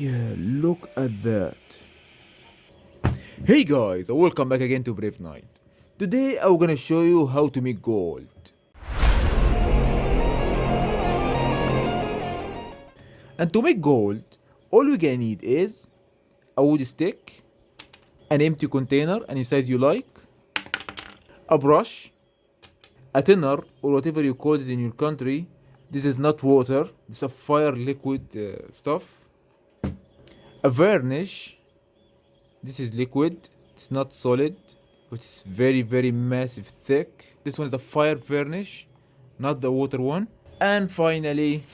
Yeah, look at that. Hey guys, welcome back again to Brave Night. Today I'm gonna show you how to make gold. And to make gold, all we gonna need is a wood stick, an empty container any size you like, a brush, a thinner or whatever you call it in your country. This is not water, this is a fire liquid stuff. A varnish, this is liquid, it's not solid, but it's very massive thick. This one is a fire varnish, not the water one. And finally,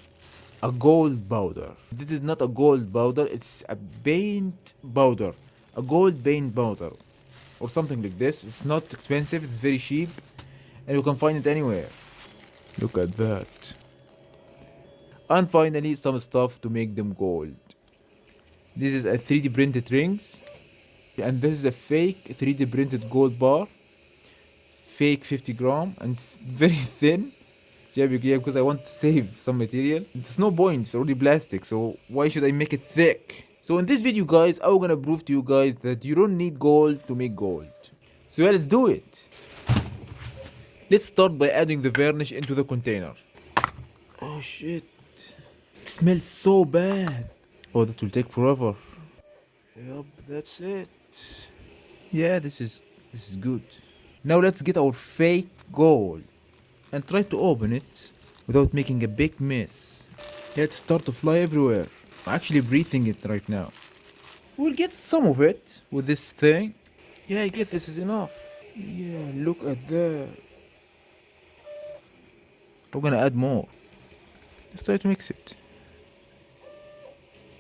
a gold powder. This is not a gold powder, it's a paint powder. A gold paint powder. Or something like this. It's not expensive, it's very cheap. And you can find it anywhere. Look at that. And finally, some stuff to make them gold. This is a 3D printed rings. And this is a fake 3D printed gold bar. It's fake 50 gram and it's very thin. Yeah, because I want to save some material. It's no point, it's already plastic, so why should I make it thick? So in this video guys, I'm gonna prove to you guys that you don't need gold to make gold. So yeah, let's do it. Let's start by adding the varnish into the container. Oh shit. It smells so bad. Oh, that will take forever. Yup, that's it. Yeah, this is good. Now let's get our fake gold and try to open it without making a big mess. Let it start to fly everywhere. I'm actually breathing it right now. We'll get some of it with this thing. Yeah, I guess this is enough. Yeah, look at that. We're gonna add more. Let's try to mix it.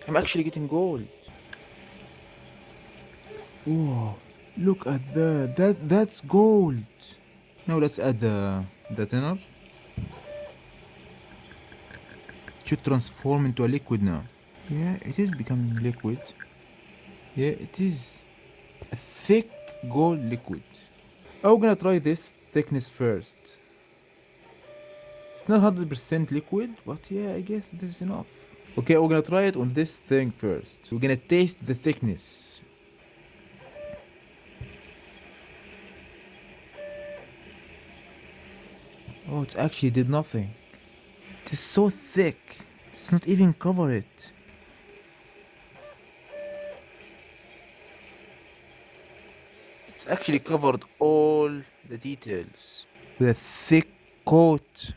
I'm actually getting gold. Whoa, look at that. That's gold. Now let's add the thinner. It should transform into a liquid now. Yeah, it is becoming liquid. Yeah, it is a thick gold liquid. I'm gonna try this thickness first. It's not 100% liquid, but yeah, I guess there's enough. Okay, we're gonna try it on this thing first. We're gonna taste the thickness. Oh, it actually did nothing. It is so thick. It's not even cover it. It's actually covered all the details with a thick coat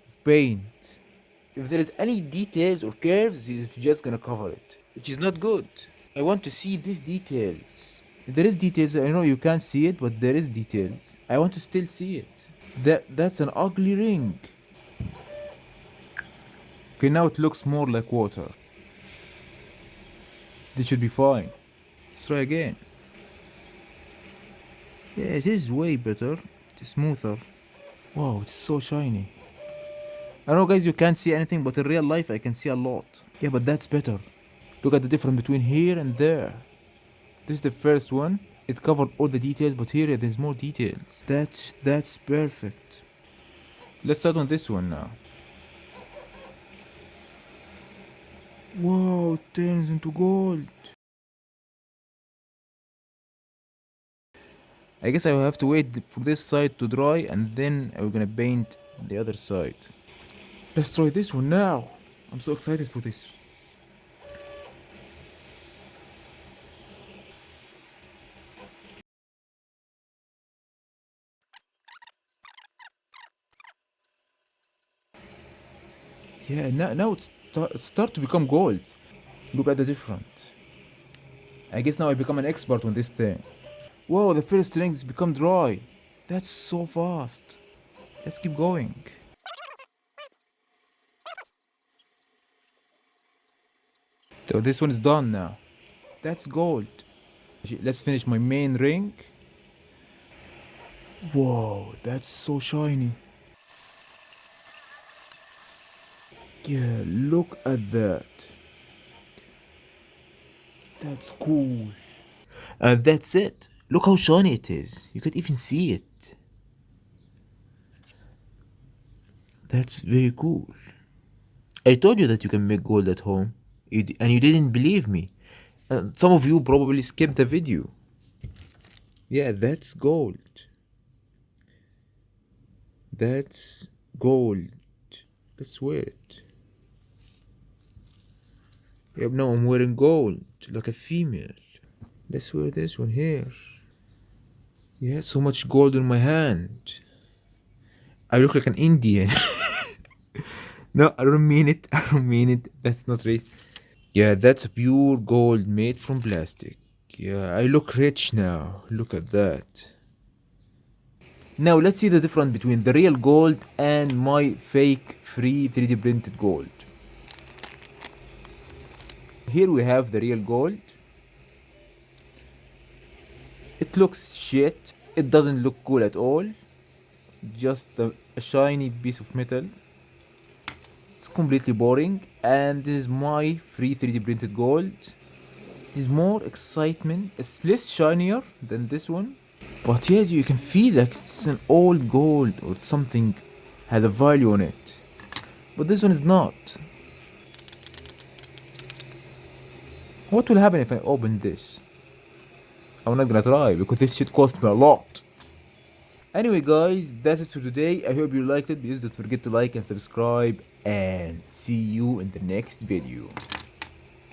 of paint. If there is any details or curves, it's just gonna cover it, which is not good. I want to see these details. If there is details, I know you can't see it, but there is details. I want to still see it. That's an ugly ring. Okay, now it looks more like water. This should be fine. Let's try again. Yeah, it is way better. It's smoother. Wow, it's so shiny. I know guys you can't see anything, but in real life I can see a lot. Yeah, but that's better. Look at the difference between here and there. This is the first one. It covered all the details, but here there's more details. That's perfect. Let's start on this one now. Wow, it turns into gold. I guess I will have to wait for this side to dry and then I'm gonna paint the other side. Let's try this one now. I'm so excited for this. Yeah, now it's start to become gold. Look at the difference. I guess now I become an expert on this thing. Whoa, the first ring has become dry. That's so fast. Let's keep going. So this one is done now. That's gold. Let's finish my main ring. Whoa, that's so shiny. Yeah, look at that. That's cool. And that's it. Look how shiny it is. You could even see it. That's very cool. I told you that you can make gold at home. And you didn't believe me. Some of you probably skipped the video. Yeah, that's gold. That's gold. Let's wear it. Yep, no, I'm wearing gold like a female. Let's wear this one here. Yeah, so much gold on my hand. I look like an Indian. No, I don't mean it. I don't mean it. That's not right. Yeah, that's pure gold made from plastic. Yeah, I look rich now. Look at that. Now let's see the difference between the real gold and my fake free 3D printed gold. Here we have the real gold. It looks shit. It doesn't look cool at all. Just a shiny piece of metal. It's completely boring. And this is my free 3D printed gold. It is more excitement. It's less shinier than this one. But yet you can feel like it's an old gold or something had a value on it. But this one is not. What will happen if I open this? I'm not gonna try because this shit cost me a lot. Anyway guys, that's it for today. I hope you liked it. Please don't forget to like and subscribe and see you in the next video.